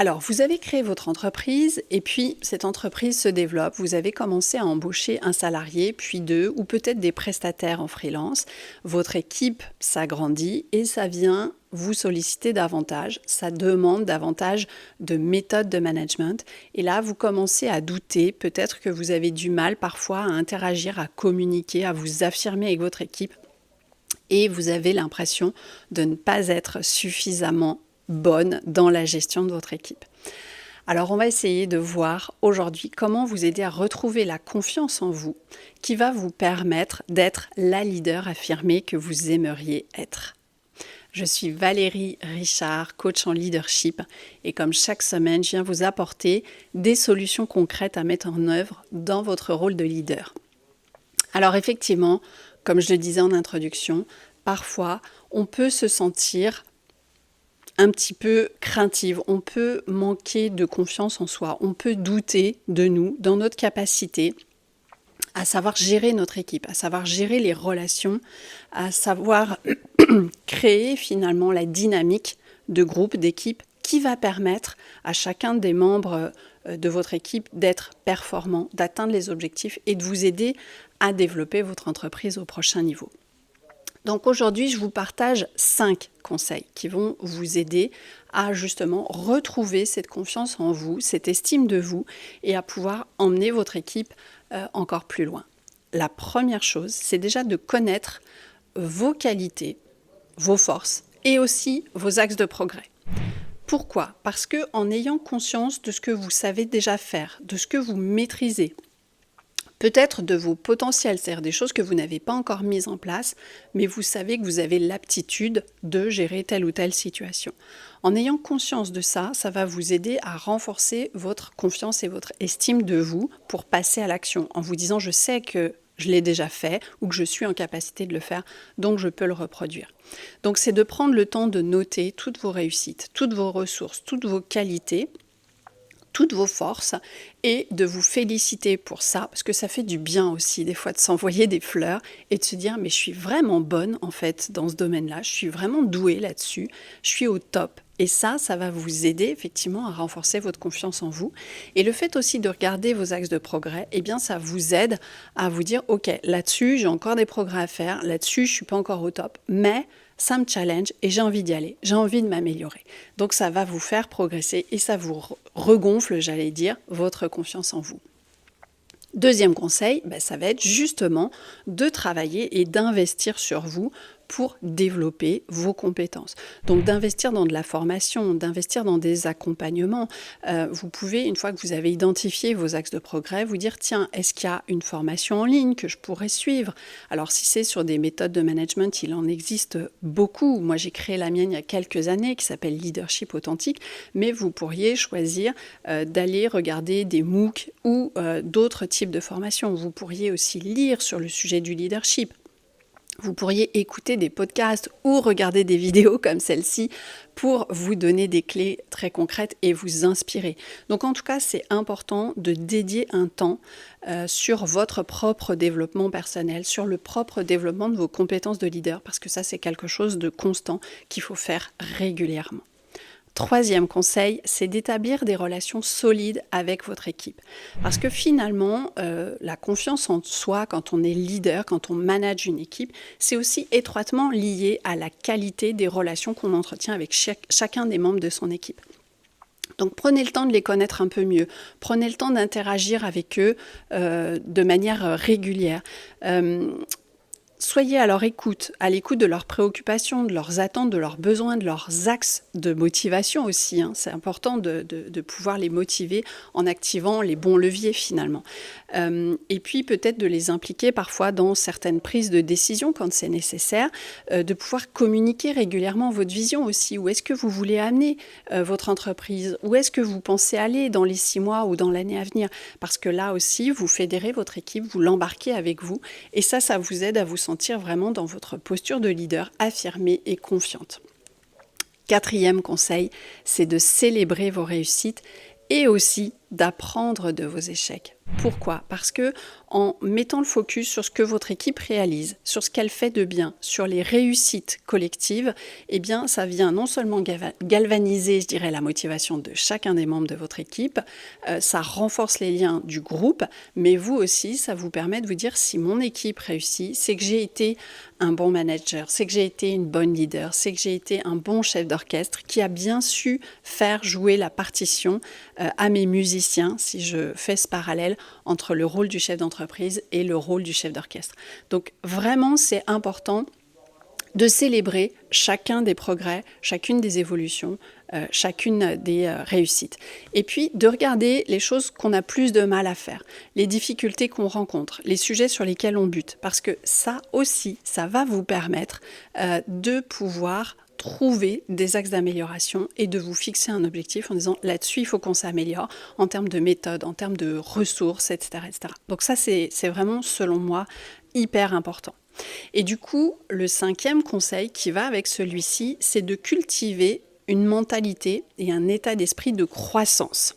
Alors, vous avez créé votre entreprise et puis cette entreprise se développe. Vous avez commencé à embaucher un salarié, puis deux, ou peut-être des prestataires en freelance. Votre équipe s'agrandit et ça vient vous solliciter davantage. Ça demande davantage de méthodes de management. Et là, vous commencez à douter. Peut-être que vous avez du mal parfois à interagir, à communiquer, à vous affirmer avec votre équipe. Et vous avez l'impression de ne pas être suffisamment bonne dans la gestion de votre équipe. Alors on va essayer de voir aujourd'hui comment vous aider à retrouver la confiance en vous qui va vous permettre d'être la leader affirmée que vous aimeriez être. Je suis Valérie Richard, coach en leadership et comme chaque semaine, je viens vous apporter des solutions concrètes à mettre en œuvre dans votre rôle de leader. Alors effectivement, comme je le disais en introduction, parfois on peut se sentir un petit peu craintive, on peut manquer de confiance en soi, on peut douter de nous, dans notre capacité à savoir gérer notre équipe, à savoir gérer les relations, à savoir créer finalement la dynamique de groupe, d'équipe qui va permettre à chacun des membres de votre équipe d'être performant, d'atteindre les objectifs et de vous aider à développer votre entreprise au prochain niveau. Donc aujourd'hui, je vous partage 5 conseils qui vont vous aider à justement retrouver cette confiance en vous, cette estime de vous et à pouvoir emmener votre équipe encore plus loin. La première chose, c'est déjà de connaître vos qualités, vos forces et aussi vos axes de progrès. Pourquoi ? Parce qu'en ayant conscience de ce que vous savez déjà faire, de ce que vous maîtrisez, peut-être de vos potentiels, c'est-à-dire des choses que vous n'avez pas encore mises en place, mais vous savez que vous avez l'aptitude de gérer telle ou telle situation. En ayant conscience de ça, ça va vous aider à renforcer votre confiance et votre estime de vous pour passer à l'action, en vous disant « je sais que je l'ai déjà fait ou que je suis en capacité de le faire, donc je peux le reproduire ». Donc c'est de prendre le temps de noter toutes vos réussites, toutes vos ressources, toutes vos qualités, toutes vos forces et de vous féliciter pour ça, parce que ça fait du bien aussi des fois de s'envoyer des fleurs et de se dire mais je suis vraiment bonne en fait dans ce domaine-là, je suis vraiment douée là-dessus, je suis au top. Et ça va vous aider effectivement à renforcer votre confiance en vous. Et le fait aussi de regarder vos axes de progrès, eh bien ça vous aide à vous dire ok, là-dessus j'ai encore des progrès à faire, là-dessus je suis pas encore au top, mais ça me challenge et j'ai envie d'y aller, j'ai envie de m'améliorer. Donc ça va vous faire progresser et ça vous regonfle, j'allais dire, votre confiance en vous. Deuxième conseil, ça va être justement de travailler et d'investir sur vous pour développer vos compétences. Donc d'investir dans de la formation, d'investir dans des accompagnements. Vous pouvez, une fois que vous avez identifié vos axes de progrès, vous dire tiens, est-ce qu'il y a une formation en ligne que je pourrais suivre ? Alors si c'est sur des méthodes de management, il en existe beaucoup. Moi j'ai créé la mienne il y a quelques années qui s'appelle Leadership Authentique, mais vous pourriez choisir d'aller regarder des MOOC ou d'autres types de formations. Vous pourriez aussi lire sur le sujet du leadership. Vous pourriez écouter des podcasts ou regarder des vidéos comme celle-ci pour vous donner des clés très concrètes et vous inspirer. Donc en tout cas, c'est important de dédier un temps sur votre propre développement personnel, sur le propre développement de vos compétences de leader, parce que ça, c'est quelque chose de constant qu'il faut faire régulièrement. Troisième conseil, c'est d'établir des relations solides avec votre équipe. Parce que finalement, la confiance en soi, quand on est leader, quand on manage une équipe, c'est aussi étroitement lié à la qualité des relations qu'on entretient avec chacun des membres de son équipe. Donc prenez le temps de les connaître un peu mieux, prenez le temps d'interagir avec eux de manière régulière. Soyez à leur écoute, à l'écoute de leurs préoccupations, de leurs attentes, de leurs besoins, de leurs axes de motivation aussi. C'est important de pouvoir les motiver en activant les bons leviers finalement. Et puis peut-être de les impliquer parfois dans certaines prises de décision quand c'est nécessaire, de pouvoir communiquer régulièrement votre vision aussi. Où est-ce que vous voulez amener votre entreprise ? Où est-ce que vous pensez aller dans les 6 mois ou dans l'année à venir ? Parce que là aussi, vous fédérez votre équipe, vous l'embarquez avec vous et ça vous aide à vous sentir vraiment dans votre posture de leader affirmée et confiante. Quatrième conseil, c'est de célébrer vos réussites et aussi d'apprendre de vos échecs. Pourquoi? Parce que en mettant le focus sur ce que votre équipe réalise, sur ce qu'elle fait de bien, sur les réussites collectives, eh bien, ça vient non seulement galvaniser, je dirais, la motivation de chacun des membres de votre équipe, ça renforce les liens du groupe, mais vous aussi, ça vous permet de vous dire si mon équipe réussit, c'est que j'ai été un bon manager, c'est que j'ai été une bonne leader, c'est que j'ai été un bon chef d'orchestre qui a bien su faire jouer la partition à mes musiciens, si je fais ce parallèle entre le rôle du chef d'entreprise et le rôle du chef d'orchestre. Donc vraiment, c'est important de célébrer chacun des progrès, chacune des évolutions, chacune des réussites. Et puis de regarder les choses qu'on a plus de mal à faire, les difficultés qu'on rencontre, les sujets sur lesquels on bute. Parce que ça aussi, ça va vous permettre de pouvoir trouver des axes d'amélioration et de vous fixer un objectif en disant là-dessus, il faut qu'on s'améliore en termes de méthode, en termes de ressources, etc. etc. Donc ça, c'est vraiment, selon moi, hyper important. Et du coup, le 5e conseil qui va avec celui-ci, c'est de cultiver une mentalité et un état d'esprit de croissance.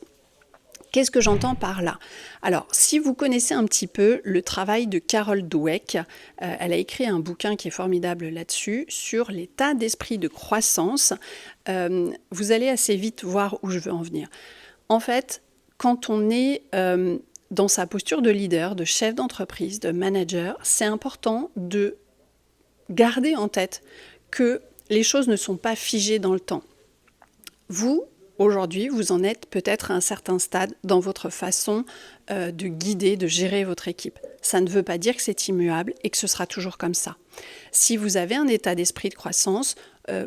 Qu'est-ce que j'entends par là? Alors, si vous connaissez un petit peu le travail de Carol Dweck, elle a écrit un bouquin qui est formidable là-dessus, sur l'état d'esprit de croissance. Vous allez assez vite voir où je veux en venir. En fait, quand on est dans sa posture de leader, de chef d'entreprise, de manager, c'est important de garder en tête que les choses ne sont pas figées dans le temps. Vous, aujourd'hui, vous en êtes peut-être à un certain stade dans votre façon de guider, de gérer votre équipe. Ça ne veut pas dire que c'est immuable et que ce sera toujours comme ça. Si vous avez un état d'esprit de croissance,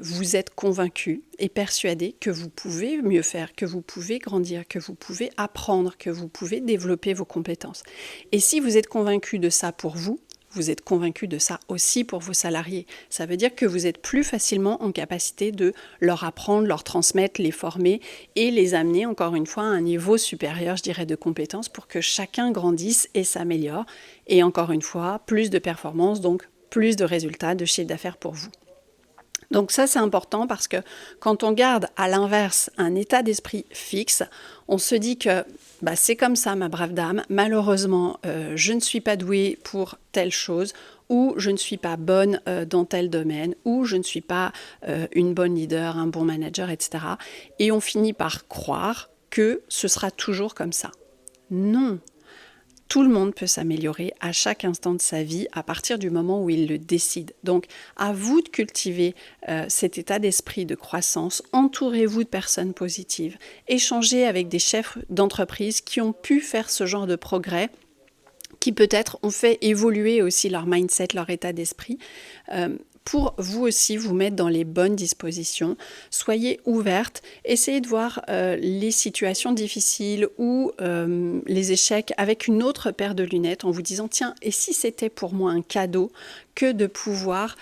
vous êtes convaincu et persuadé que vous pouvez mieux faire, que vous pouvez grandir, que vous pouvez apprendre, que vous pouvez développer vos compétences. Et si vous êtes convaincu de ça pour vous, vous êtes convaincu de ça aussi pour vos salariés. Ça veut dire que vous êtes plus facilement en capacité de leur apprendre, leur transmettre, les former et les amener, encore une fois, à un niveau supérieur, je dirais, de compétences pour que chacun grandisse et s'améliore. Et encore une fois, plus de performance, donc plus de résultats, de chiffre d'affaires pour vous. Donc ça, c'est important parce que quand on garde à l'inverse un état d'esprit fixe, on se dit que c'est comme ça, ma brave dame, malheureusement, je ne suis pas douée pour telle chose, ou je ne suis pas bonne dans tel domaine, ou je ne suis pas une bonne leader, un bon manager, etc. Et on finit par croire que ce sera toujours comme ça. Non! Tout le monde peut s'améliorer à chaque instant de sa vie à partir du moment où il le décide. Donc, à vous de cultiver cet état d'esprit de croissance. Entourez-vous de personnes positives. Échangez avec des chefs d'entreprise qui ont pu faire ce genre de progrès, qui peut-être ont fait évoluer aussi leur mindset, leur état d'esprit, pour vous aussi vous mettre dans les bonnes dispositions. Soyez ouverte, essayez de voir les situations difficiles ou les échecs avec une autre paire de lunettes en vous disant « Tiens, et si c'était pour moi un cadeau que de pouvoir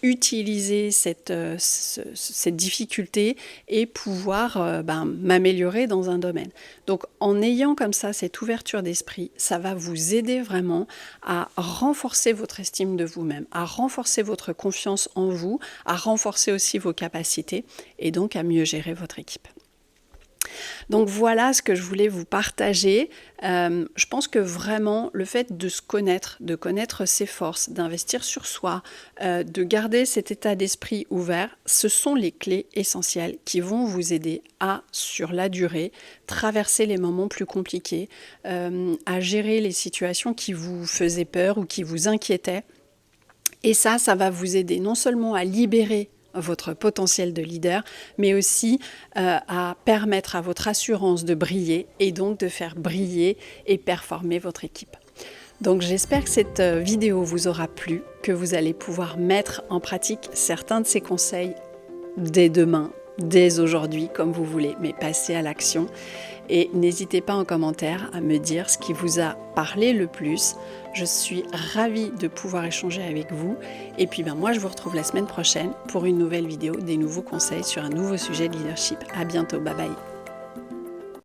utiliser cette difficulté et pouvoir m'améliorer dans un domaine ». Donc en ayant comme ça cette ouverture d'esprit, ça va vous aider vraiment à renforcer votre estime de vous-même, à renforcer votre confiance en vous, à renforcer aussi vos capacités et donc à mieux gérer votre équipe. Donc voilà ce que je voulais vous partager. Je pense que vraiment le fait de se connaître, de connaître ses forces, d'investir sur soi, de garder cet état d'esprit ouvert, ce sont les clés essentielles qui vont vous aider à, sur la durée, traverser les moments plus compliqués, à gérer les situations qui vous faisaient peur ou qui vous inquiétaient. Et ça va vous aider non seulement à libérer votre potentiel de leader, mais aussi à permettre à votre assurance de briller et donc de faire briller et performer votre équipe. Donc j'espère que cette vidéo vous aura plu, que vous allez pouvoir mettre en pratique certains de ces conseils dès demain, dès aujourd'hui, comme vous voulez, mais passez à l'action. Et n'hésitez pas en commentaire à me dire ce qui vous a parlé le plus. Je suis ravie de pouvoir échanger avec vous. Et puis moi, je vous retrouve la semaine prochaine pour une nouvelle vidéo, des nouveaux conseils sur un nouveau sujet de leadership. À bientôt, bye bye.